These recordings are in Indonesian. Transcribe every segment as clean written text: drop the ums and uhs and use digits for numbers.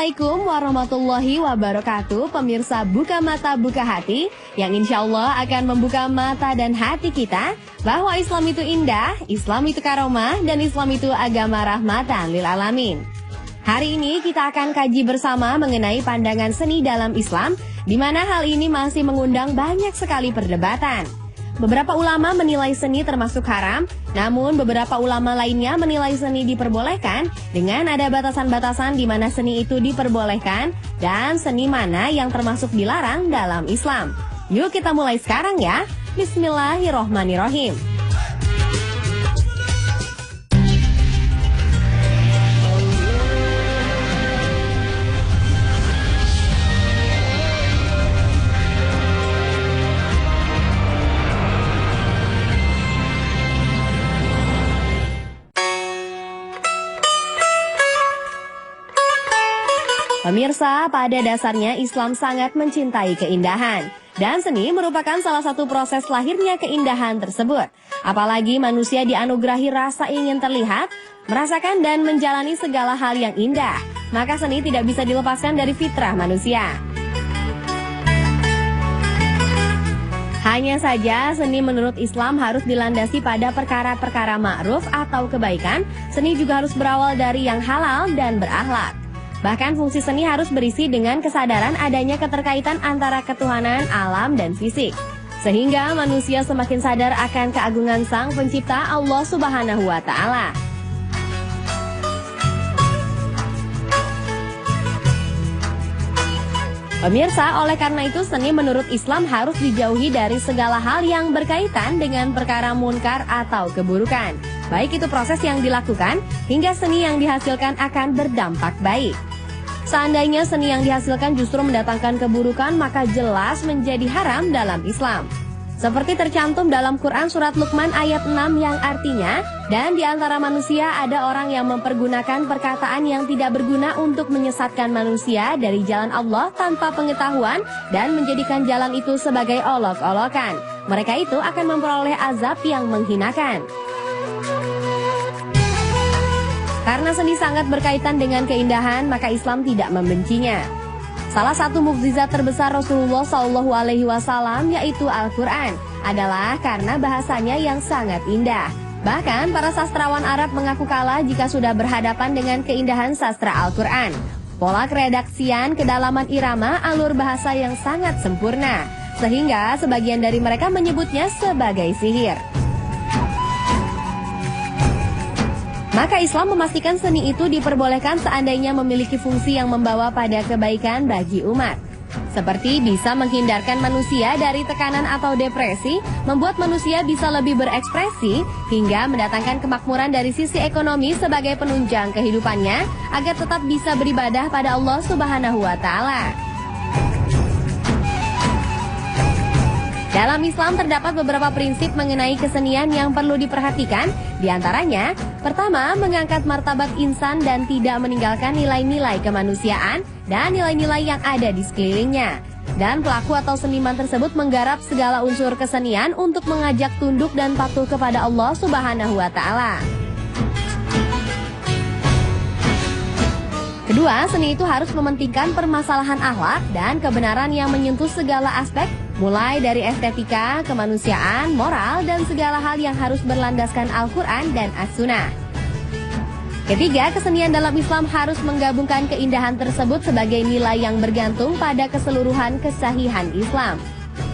Assalamualaikum warahmatullahi wabarakatuh. Pemirsa Buka Mata Buka Hati, yang insya Allah akan membuka mata dan hati kita bahwa Islam itu indah, Islam itu karomah, dan Islam itu agama rahmatan lil alamin. Hari ini kita akan kaji bersama mengenai pandangan seni dalam Islam, di mana hal ini masih mengundang banyak sekali perdebatan. Beberapa ulama menilai seni termasuk haram, namun beberapa ulama lainnya menilai seni diperbolehkan dengan ada batasan-batasan di mana seni itu diperbolehkan dan seni mana yang termasuk dilarang dalam Islam. Yuk kita mulai sekarang ya. Bismillahirrohmanirrohim. Pemirsa, pada dasarnya Islam sangat mencintai keindahan. Dan seni merupakan salah satu proses lahirnya keindahan tersebut. Apalagi manusia dianugerahi rasa ingin terlihat, merasakan dan menjalani segala hal yang indah. Maka seni tidak bisa dilepaskan dari fitrah manusia. Hanya saja seni menurut Islam harus dilandasi pada perkara-perkara ma'ruf atau kebaikan. Seni juga harus berawal dari yang halal dan berakhlak. Bahkan fungsi seni harus berisi dengan kesadaran adanya keterkaitan antara ketuhanan, alam, dan fisik. Sehingga manusia semakin sadar akan keagungan Sang Pencipta Allah Subhanahu wa Ta'ala. Pemirsa, oleh karena itu seni menurut Islam harus dijauhi dari segala hal yang berkaitan dengan perkara munkar atau keburukan. Baik itu proses yang dilakukan, hingga seni yang dihasilkan akan berdampak baik. Seandainya seni yang dihasilkan justru mendatangkan keburukan, maka jelas menjadi haram dalam Islam. Seperti tercantum dalam Quran surat Luqman ayat 6 yang artinya, dan di antara manusia ada orang yang mempergunakan perkataan yang tidak berguna untuk menyesatkan manusia dari jalan Allah tanpa pengetahuan dan menjadikan jalan itu sebagai olok-olokan. Mereka itu akan memperoleh azab yang menghinakan. Karena seni sangat berkaitan dengan keindahan, maka Islam tidak membencinya. Salah satu mukjizat terbesar Rasulullah SAW yaitu Al-Quran adalah karena bahasanya yang sangat indah. Bahkan para sastrawan Arab mengaku kalah jika sudah berhadapan dengan keindahan sastra Al-Quran. Pola keredaksian, kedalaman irama, alur bahasa yang sangat sempurna, sehingga sebagian dari mereka menyebutnya sebagai sihir. Maka Islam memastikan seni itu diperbolehkan seandainya memiliki fungsi yang membawa pada kebaikan bagi umat. Seperti bisa menghindarkan manusia dari tekanan atau depresi, membuat manusia bisa lebih berekspresi, hingga mendatangkan kemakmuran dari sisi ekonomi sebagai penunjang kehidupannya, agar tetap bisa beribadah pada Allah Subhanahu wa Ta'ala. Dalam Islam terdapat beberapa prinsip mengenai kesenian yang perlu diperhatikan. Di antaranya, pertama, mengangkat martabat insan dan tidak meninggalkan nilai-nilai kemanusiaan dan nilai-nilai yang ada di sekelilingnya. Dan pelaku atau seniman tersebut menggarap segala unsur kesenian untuk mengajak tunduk dan patuh kepada Allah Subhanahu wa Ta'ala. Kedua, seni itu harus mementingkan permasalahan akhlak dan kebenaran yang menyentuh segala aspek, mulai dari estetika, kemanusiaan, moral, dan segala hal yang harus berlandaskan Al-Quran dan As-Sunnah. Ketiga, kesenian dalam Islam harus menggabungkan keindahan tersebut sebagai nilai yang bergantung pada keseluruhan kesahihan Islam.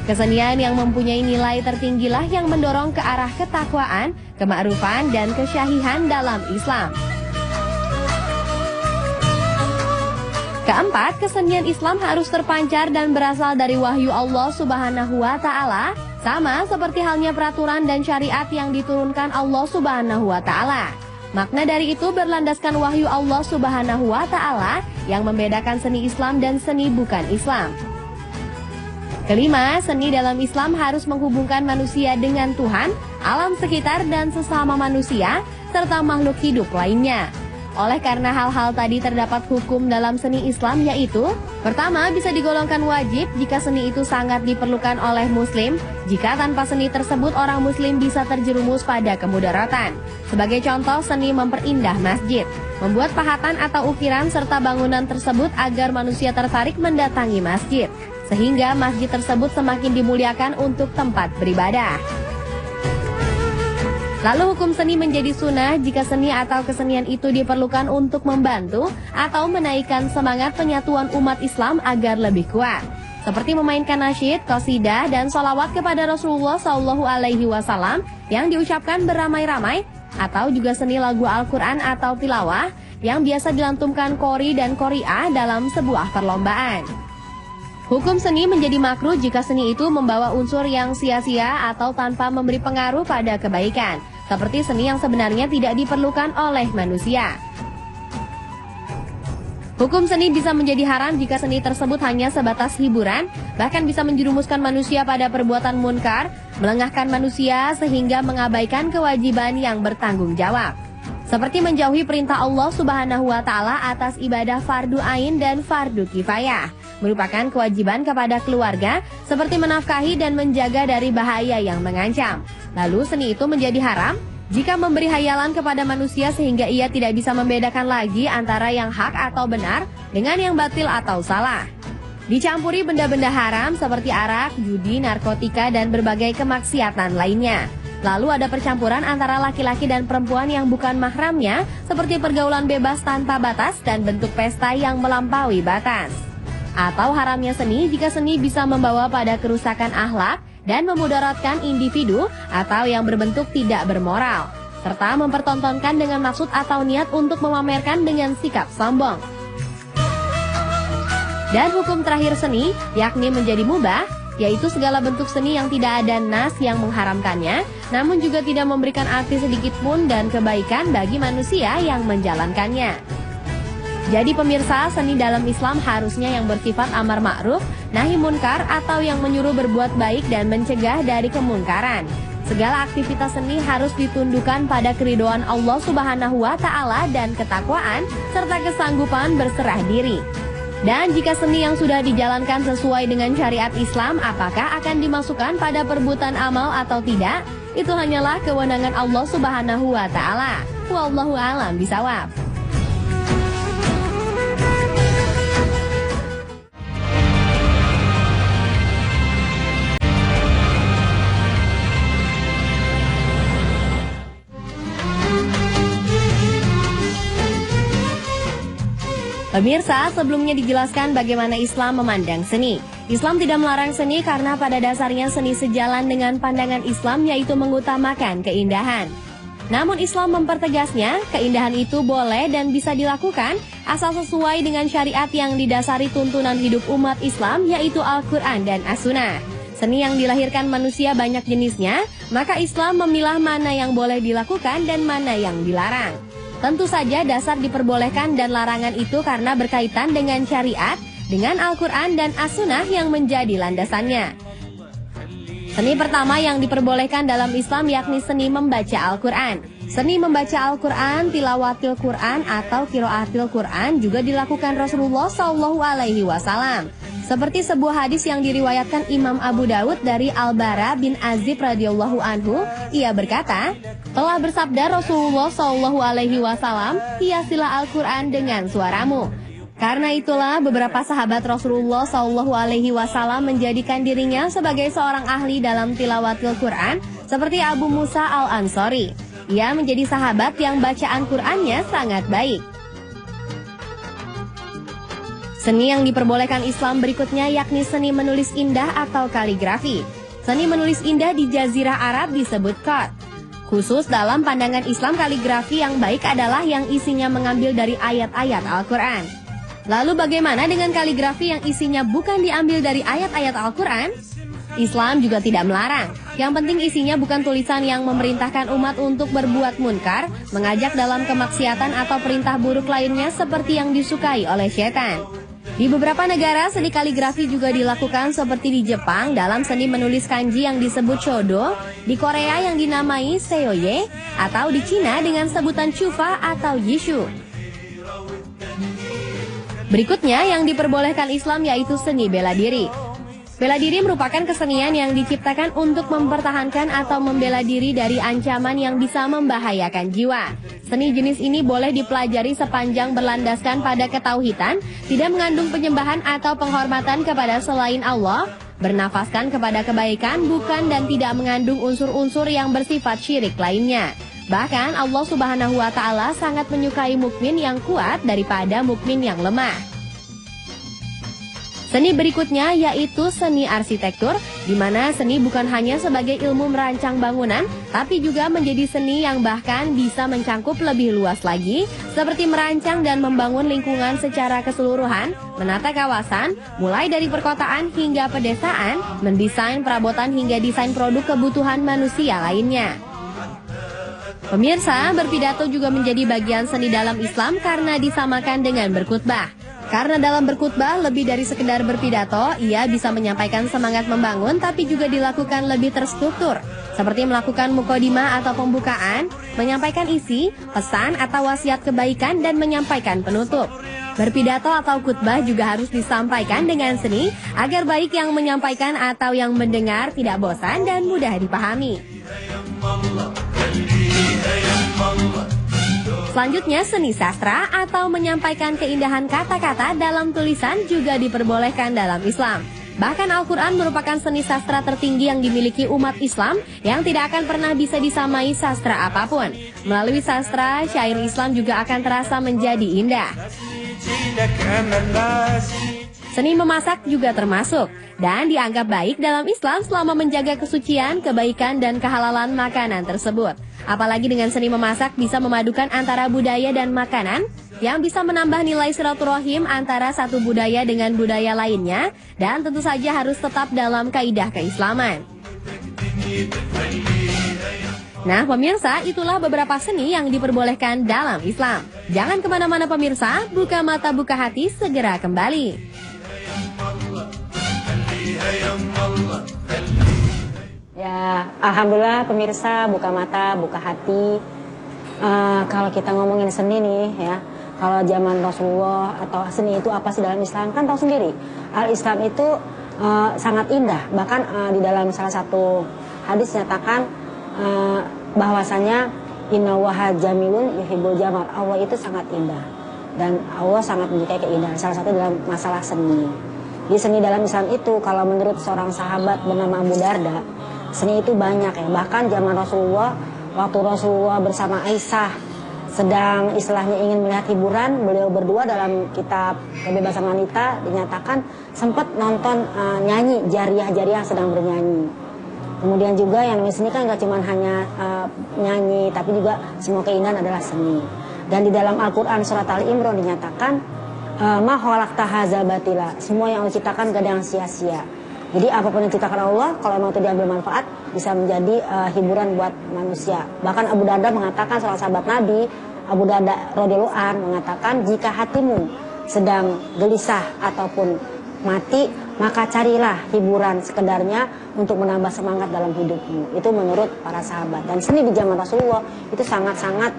Kesenian yang mempunyai nilai tertinggilah yang mendorong ke arah ketakwaan, kema'rufan, dan kesyahihan dalam Islam. Keempat, kesenian Islam harus terpancar dan berasal dari wahyu Allah Subhanahu wa Ta'ala, sama seperti halnya peraturan dan syariat yang diturunkan Allah Subhanahu wa Ta'ala. Makna dari itu berlandaskan wahyu Allah Subhanahu wa Ta'ala yang membedakan seni Islam dan seni bukan Islam. Kelima, seni dalam Islam harus menghubungkan manusia dengan Tuhan, alam sekitar, dan sesama manusia, serta makhluk hidup lainnya. Oleh karena hal-hal tadi terdapat hukum dalam seni Islam, yaitu pertama, bisa digolongkan wajib jika seni itu sangat diperlukan oleh muslim. Jika tanpa seni tersebut orang muslim bisa terjerumus pada kemudaratan. Sebagai contoh, seni memperindah masjid, membuat pahatan atau ukiran serta bangunan tersebut agar manusia tertarik mendatangi masjid, sehingga masjid tersebut semakin dimuliakan untuk tempat beribadah. Lalu hukum seni menjadi sunnah jika seni atau kesenian itu diperlukan untuk membantu atau menaikkan semangat penyatuan umat Islam agar lebih kuat. Seperti memainkan nasyid, qasidah, dan sholawat kepada Rasulullah SAW yang diucapkan beramai-ramai, atau juga seni lagu Al-Quran atau tilawah yang biasa dilantunkan qori dan qori'ah dalam sebuah perlombaan. Hukum seni menjadi makruh jika seni itu membawa unsur yang sia-sia atau tanpa memberi pengaruh pada kebaikan, seperti seni yang sebenarnya tidak diperlukan oleh manusia. Hukum seni bisa menjadi haram jika seni tersebut hanya sebatas hiburan, bahkan bisa menjerumuskan manusia pada perbuatan munkar, melengahkan manusia sehingga mengabaikan kewajiban yang bertanggung jawab. Seperti menjauhi perintah Allah Subhanahu wa Ta'ala atas ibadah fardu ain dan fardu kifayah, merupakan kewajiban kepada keluarga seperti menafkahi dan menjaga dari bahaya yang mengancam. Lalu seni itu menjadi haram jika memberi hayalan kepada manusia sehingga ia tidak bisa membedakan lagi antara yang hak atau benar dengan yang batil atau salah. Dicampuri benda-benda haram seperti arak, judi, narkotika, dan berbagai kemaksiatan lainnya. Lalu ada percampuran antara laki-laki dan perempuan yang bukan mahramnya, seperti pergaulan bebas tanpa batas dan bentuk pesta yang melampaui batas. Atau haramnya seni jika seni bisa membawa pada kerusakan akhlak dan memudaratkan individu atau yang berbentuk tidak bermoral, serta mempertontonkan dengan maksud atau niat untuk memamerkan dengan sikap sombong. Dan hukum terakhir seni, yakni menjadi mubah, yaitu segala bentuk seni yang tidak ada nas yang mengharamkannya, namun juga tidak memberikan arti sedikit pun dan kebaikan bagi manusia yang menjalankannya. Jadi pemirsa, seni dalam Islam harusnya yang bersifat amar ma'ruf, nahi munkar, atau yang menyuruh berbuat baik dan mencegah dari kemungkaran. Segala aktivitas seni harus ditundukkan pada keridhaan Allah Subhanahu wa Ta'ala dan ketakwaan serta kesanggupan berserah diri. Dan jika seni yang sudah dijalankan sesuai dengan syariat Islam, apakah akan dimasukkan pada perbuatan amal atau tidak? Itu hanyalah kewenangan Allah Subhanahu wa Ta'ala. Wallahu a'lam bishawab. Pemirsa, sebelumnya dijelaskan bagaimana Islam memandang seni. Islam tidak melarang seni karena pada dasarnya seni sejalan dengan pandangan Islam, yaitu mengutamakan keindahan. Namun Islam mempertegasnya, keindahan itu boleh dan bisa dilakukan asal sesuai dengan syariat yang didasari tuntunan hidup umat Islam, yaitu Al-Quran dan As-Sunnah. Seni yang dilahirkan manusia banyak jenisnya, maka Islam memilah mana yang boleh dilakukan dan mana yang dilarang. Tentu saja dasar diperbolehkan dan larangan itu karena berkaitan dengan syariat, dengan Al-Quran dan As-Sunnah yang menjadi landasannya. Seni pertama yang diperbolehkan dalam Islam yakni seni membaca Al-Quran. Seni membaca Al-Quran, tilawatil Quran atau qiraatil Quran juga dilakukan Rasulullah SAW. Seperti sebuah hadis yang diriwayatkan Imam Abu Dawud dari Al-Bara bin Azib radhiyallahu anhu, ia berkata, telah bersabda Rasulullah SAW, hiasilah Al-Quran dengan suaramu. Karena itulah beberapa sahabat Rasulullah SAW menjadikan dirinya sebagai seorang ahli dalam tilawatil Quran, seperti Abu Musa Al-Ansari. Ia menjadi sahabat yang bacaan Qurannya sangat baik. Seni yang diperbolehkan Islam berikutnya yakni seni menulis indah atau kaligrafi. Seni menulis indah di Jazirah Arab disebut qad. Khusus dalam pandangan Islam, kaligrafi yang baik adalah yang isinya mengambil dari ayat-ayat Al-Quran. Lalu bagaimana dengan kaligrafi yang isinya bukan diambil dari ayat-ayat Al-Quran? Islam juga tidak melarang. Yang penting isinya bukan tulisan yang memerintahkan umat untuk berbuat munkar, mengajak dalam kemaksiatan atau perintah buruk lainnya seperti yang disukai oleh setan. Di beberapa negara, seni kaligrafi juga dilakukan seperti di Jepang dalam seni menulis kanji yang disebut shodo, di Korea yang dinamai seoye, atau di Cina dengan sebutan chufa atau yishu. Berikutnya yang diperbolehkan Islam yaitu seni bela diri. Bela diri merupakan kesenian yang diciptakan untuk mempertahankan atau membela diri dari ancaman yang bisa membahayakan jiwa. Seni jenis ini boleh dipelajari sepanjang berlandaskan pada ketauhidan, tidak mengandung penyembahan atau penghormatan kepada selain Allah, bernafaskan kepada kebaikan, bukan dan tidak mengandung unsur-unsur yang bersifat syirik lainnya. Bahkan Allah Subhanahu wa Ta'ala sangat menyukai mukmin yang kuat daripada mukmin yang lemah. Seni berikutnya yaitu seni arsitektur, di mana seni bukan hanya sebagai ilmu merancang bangunan, tapi juga menjadi seni yang bahkan bisa mencangkup lebih luas lagi, seperti merancang dan membangun lingkungan secara keseluruhan, menata kawasan, mulai dari perkotaan hingga pedesaan, mendesain perabotan hingga desain produk kebutuhan manusia lainnya. Pemirsa, berpidato juga menjadi bagian seni dalam Islam karena disamakan dengan berkhutbah. Karena dalam berkhutbah lebih dari sekedar berpidato, ia bisa menyampaikan semangat membangun tapi juga dilakukan lebih terstruktur. Seperti melakukan mukodimah atau pembukaan, menyampaikan isi, pesan atau wasiat kebaikan dan menyampaikan penutup. Berpidato atau khutbah juga harus disampaikan dengan seni agar baik yang menyampaikan atau yang mendengar tidak bosan dan mudah dipahami. Selanjutnya, seni sastra atau menyampaikan keindahan kata-kata dalam tulisan juga diperbolehkan dalam Islam. Bahkan Al-Quran merupakan seni sastra tertinggi yang dimiliki umat Islam yang tidak akan pernah bisa disamai sastra apapun. Melalui sastra, syair Islam juga akan terasa menjadi indah. Seni memasak juga termasuk dan dianggap baik dalam Islam selama menjaga kesucian, kebaikan, dan kehalalan makanan tersebut. Apalagi dengan seni memasak bisa memadukan antara budaya dan makanan yang bisa menambah nilai silaturahim antara satu budaya dengan budaya lainnya dan tentu saja harus tetap dalam kaidah keislaman. Nah pemirsa, itulah beberapa seni yang diperbolehkan dalam Islam. Jangan kemana-mana pemirsa, buka mata buka hati segera kembali. Ya, alhamdulillah pemirsa, buka mata, buka hati. Kalau kita ngomongin seni nih ya, kalau zaman Rasulullah atau seni itu apa sih dalam Islam, kan tahu sendiri. Al-Islam itu sangat indah. Bahkan di dalam salah satu hadis nyatakan bahwasanya inna waha jamilun yuhibbul jamal. Allah itu sangat indah dan Allah sangat menyukai keindahan. Salah satu dalam masalah seni. Di seni dalam Islam itu, kalau menurut seorang sahabat bernama Abu Darda, seni itu banyak ya. Bahkan zaman Rasulullah, waktu Rasulullah bersama Aisyah sedang istilahnya ingin melihat hiburan, beliau berdua dalam kitab Kebebasan Wanita dinyatakan sempat nonton nyanyi jariah-jariah sedang bernyanyi. Kemudian juga yang namanya seni kan gak cuma hanya nyanyi, tapi juga semua keindahan adalah seni. Dan di dalam Al-Quran surat Ali Imran dinyatakan ma khalaqta hadza batila, semua yang Allah ciptakan gak ada yang sia-sia. Jadi apapun yang diciptakan Allah, kalau memang itu diambil manfaat, bisa menjadi hiburan buat manusia. Bahkan Abu Darda mengatakan, salah sahabat Nabi, Abu Darda radhiyallahu anhu mengatakan, jika hatimu sedang gelisah ataupun mati, maka carilah hiburan sekedarnya untuk menambah semangat dalam hidupmu. Itu menurut para sahabat. Dan seni di zaman Rasulullah itu sangat-sangat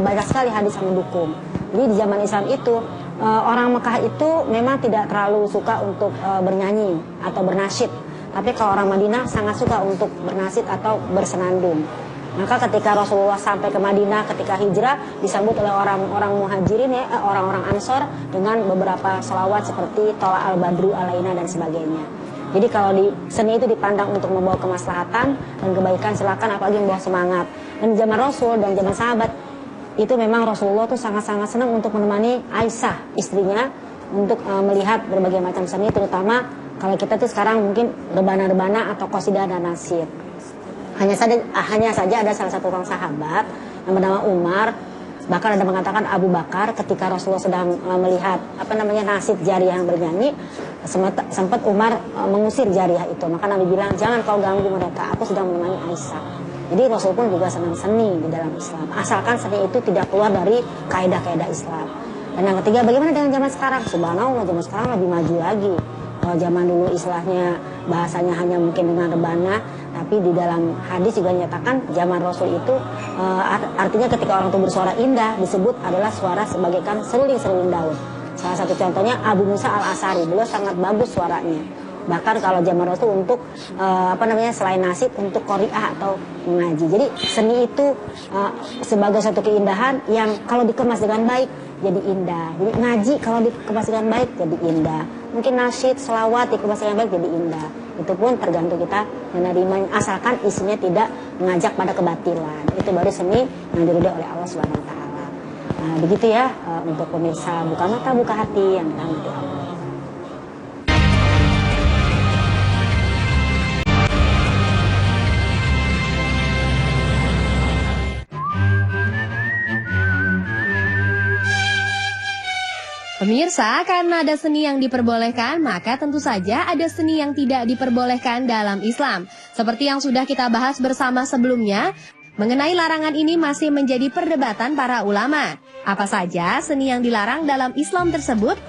banyak sekali hadis yang mendukung. Jadi di zaman Islam itu orang Mekah itu memang tidak terlalu suka untuk bernyanyi atau bernasyid. Tapi kalau orang Madinah sangat suka untuk bernasyid atau bersenandung. Maka ketika Rasulullah sampai ke Madinah ketika hijrah disambut oleh orang-orang muhajirin ya, orang-orang Ansor dengan beberapa sholawat seperti Tola al-Badru alaina dan sebagainya. Jadi kalau di seni itu dipandang untuk membawa kemaslahatan dan kebaikan, silakan, apalagi membawa semangat. Dan di zaman Rasul dan zaman sahabat itu memang Rasulullah tuh sangat-sangat senang untuk menemani Aisyah istrinya untuk melihat berbagai macam seni, terutama kalau kita tuh sekarang mungkin rebana-rebana atau qasidah dan nasyid. Hanya saja ada salah satu orang sahabat yang bernama Umar, bahkan ada mengatakan Abu Bakar, ketika Rasulullah sedang melihat nasyid jariah yang bernyanyi, sempat Umar mengusir jariah itu. Maka Nabi bilang, jangan kau ganggu mereka, aku sedang menemani Aisyah. Jadi Rasul pun juga senang seni di dalam Islam, asalkan seni itu tidak keluar dari kaidah-kaidah Islam. Dan yang ketiga, bagaimana dengan zaman sekarang? Subhanallah, zaman sekarang lebih maju lagi. Kalau zaman dulu istilahnya bahasanya hanya mungkin dengan rebana, tapi di dalam hadis juga menyatakan zaman Rasul itu artinya ketika orang itu bersuara indah disebut adalah suara sebagaikan seruling-seruling daun. Salah satu contohnya Abu Musa Al-Asy'ari, beliau sangat bagus suaranya. Bahkan kalau zaman Rasul untuk selain nasib untuk qari'ah atau mengaji. Jadi seni itu sebagai satu keindahan yang kalau dikemas dengan baik jadi indah. Jadi ngaji kalau dikemas dengan baik jadi indah. Mungkin nasyid, selawat dikemas dengan baik jadi indah. Itu pun tergantung kita menerima, asalkan isinya tidak mengajak pada kebatilan. Itu baru seni yang diridhoi oleh Allah Subhanahu wa taala. Nah, begitu ya untuk pemirsa Buka Mata Buka Hati yang dirahmati Allah. Pemirsa, karena ada seni yang diperbolehkan, maka tentu saja ada seni yang tidak diperbolehkan dalam Islam. Seperti yang sudah kita bahas bersama sebelumnya, mengenai larangan ini masih menjadi perdebatan para ulama. Apa saja seni yang dilarang dalam Islam tersebut?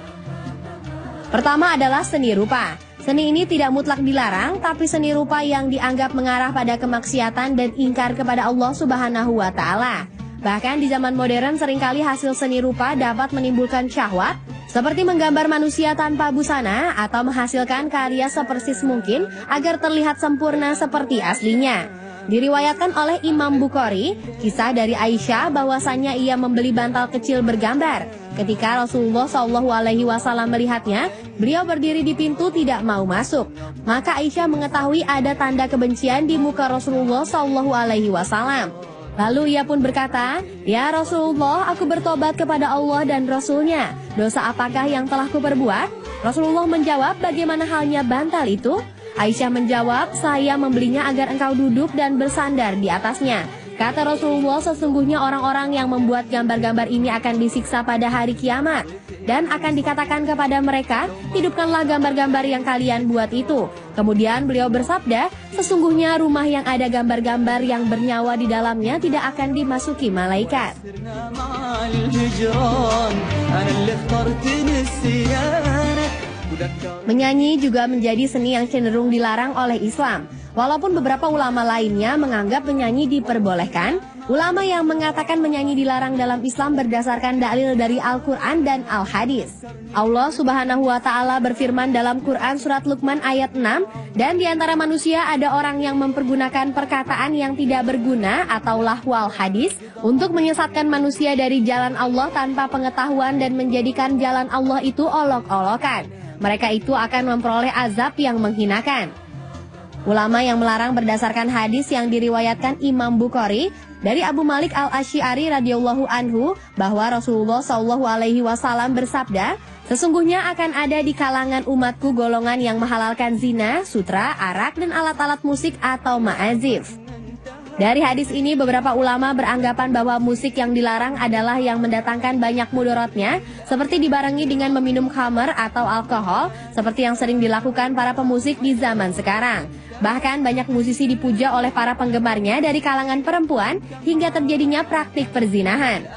Pertama adalah seni rupa. Seni ini tidak mutlak dilarang, tapi seni rupa yang dianggap mengarah pada kemaksiatan dan ingkar kepada Allah Subhanahu wa taala. Bahkan di zaman modern seringkali hasil seni rupa dapat menimbulkan syahwat, seperti menggambar manusia tanpa busana atau menghasilkan karya sepersis mungkin agar terlihat sempurna seperti aslinya. Diriwayatkan oleh Imam Bukhari, kisah dari Aisyah bahwasannya ia membeli bantal kecil bergambar. Ketika Rasulullah SAW melihatnya, beliau berdiri di pintu tidak mau masuk. Maka Aisyah mengetahui ada tanda kebencian di muka Rasulullah SAW. Lalu ia pun berkata, "Ya Rasulullah, aku bertobat kepada Allah dan Rasulnya. Dosa apakah yang telah kuperbuat?" Rasulullah menjawab, "Bagaimana halnya bantal itu?" Aisyah menjawab, "Saya membelinya agar engkau duduk dan bersandar di atasnya." Kata Rasulullah, "Sesungguhnya orang-orang yang membuat gambar-gambar ini akan disiksa pada hari kiamat. Dan akan dikatakan kepada mereka, hidupkanlah gambar-gambar yang kalian buat itu." Kemudian beliau bersabda, "Sesungguhnya rumah yang ada gambar-gambar yang bernyawa di dalamnya tidak akan dimasuki malaikat." Menyanyi juga menjadi seni yang cenderung dilarang oleh Islam. Walaupun beberapa ulama lainnya menganggap menyanyi diperbolehkan, ulama yang mengatakan menyanyi dilarang dalam Islam berdasarkan dalil dari Al-Quran dan Al-Hadis. Allah Subhanahu wa Ta'ala berfirman dalam Quran surat Luqman ayat 6, "Dan di antara manusia ada orang yang mempergunakan perkataan yang tidak berguna atau lahwal hadis untuk menyesatkan manusia dari jalan Allah tanpa pengetahuan dan menjadikan jalan Allah itu olok-olokan. Mereka itu akan memperoleh azab yang menghinakan." Ulama yang melarang berdasarkan hadis yang diriwayatkan Imam Bukhari dari Abu Malik Al-Asy'ari radhiyallahu anhu bahwa Rasulullah SAW bersabda, "Sesungguhnya akan ada di kalangan umatku golongan yang menghalalkan zina, sutra, arak, dan alat-alat musik atau ma'azif." Dari hadis ini beberapa ulama beranggapan bahwa musik yang dilarang adalah yang mendatangkan banyak mudaratnya, seperti dibarengi dengan meminum khamr atau alkohol, seperti yang sering dilakukan para pemusik di zaman sekarang. Bahkan banyak musisi dipuja oleh para penggemarnya dari kalangan perempuan hingga terjadinya praktik perzinahan.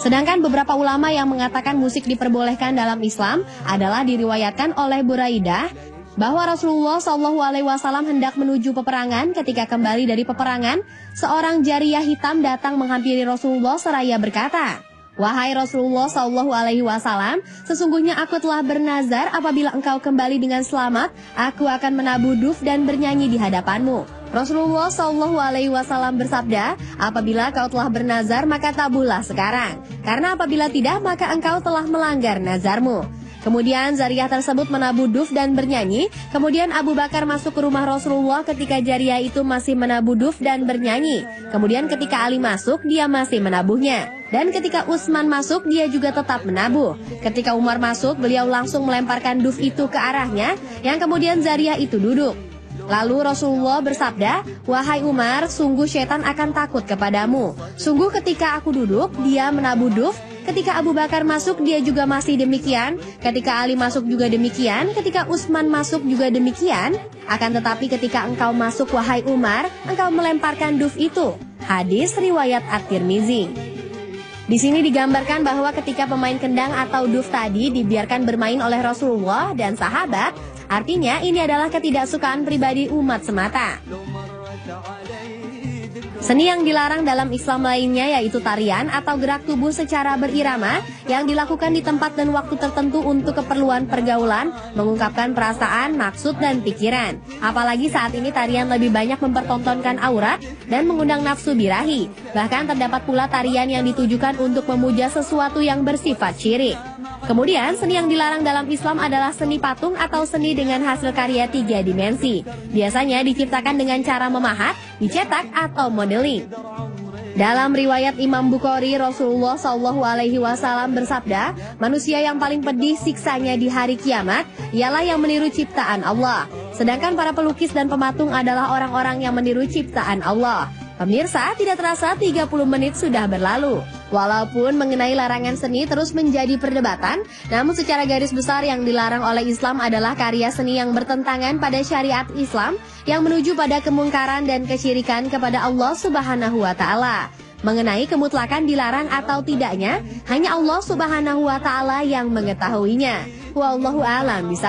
Sedangkan beberapa ulama yang mengatakan musik diperbolehkan dalam Islam adalah diriwayatkan oleh Buraidah bahwa Rasulullah SAW hendak menuju peperangan. Ketika kembali dari peperangan, seorang jariyah hitam datang menghampiri Rasulullah seraya berkata, "Wahai Rasulullah SAW, sesungguhnya aku telah bernazar apabila engkau kembali dengan selamat, aku akan menabuh duf dan bernyanyi di hadapanmu." Rasulullah SAW bersabda, "Apabila kau telah bernazar maka tabuhlah sekarang, karena apabila tidak maka engkau telah melanggar nazarmu." Kemudian Zariyah tersebut menabuh duf dan bernyanyi. Kemudian Abu Bakar masuk ke rumah Rasulullah ketika Jariyah itu masih menabuh duf dan bernyanyi. Kemudian ketika Ali masuk, dia masih menabuhnya. Dan ketika Utsman masuk, dia juga tetap menabuh. Ketika Umar masuk, beliau langsung melemparkan duf itu ke arahnya, yang kemudian Zariyah itu duduk. Lalu Rasulullah bersabda, "Wahai Umar, sungguh syaitan akan takut kepadamu. Sungguh ketika aku duduk, dia menabuh duf. Ketika Abu Bakar masuk, dia juga masih demikian. Ketika Ali masuk juga demikian. Ketika Utsman masuk juga demikian. Akan tetapi ketika engkau masuk, wahai Umar, engkau melemparkan duf itu." Hadis riwayat At-Tirmizi. Di sini digambarkan bahwa ketika pemain kendang atau duf tadi dibiarkan bermain oleh Rasulullah dan sahabat, artinya ini adalah ketidaksukaan pribadi umat semata. Seni yang dilarang dalam Islam lainnya yaitu tarian atau gerak tubuh secara berirama yang dilakukan di tempat dan waktu tertentu untuk keperluan pergaulan, mengungkapkan perasaan, maksud, dan pikiran. Apalagi saat ini tarian lebih banyak mempertontonkan aurat dan mengundang nafsu birahi. Bahkan terdapat pula tarian yang ditujukan untuk memuja sesuatu yang bersifat syirik. Kemudian, seni yang dilarang dalam Islam adalah seni patung atau seni dengan hasil karya 3 dimensi. Biasanya diciptakan dengan cara memahat, dicetak, atau modeling. Dalam riwayat Imam Bukhari, Rasulullah SAW bersabda, manusia yang paling pedih siksanya di hari kiamat ialah yang meniru ciptaan Allah. Sedangkan para pelukis dan pematung adalah orang-orang yang meniru ciptaan Allah. Pemirsa, tidak terasa 30 menit sudah berlalu. Walaupun mengenai larangan seni terus menjadi perdebatan, namun secara garis besar yang dilarang oleh Islam adalah karya seni yang bertentangan pada syariat Islam yang menuju pada kemungkaran dan kesyirikan kepada Allah Subhanahu wa Ta'ala. Mengenai kemutlakan dilarang atau tidaknya, hanya Allah Subhanahu wa Ta'ala yang mengetahuinya. Wallahu a'lam bishawab.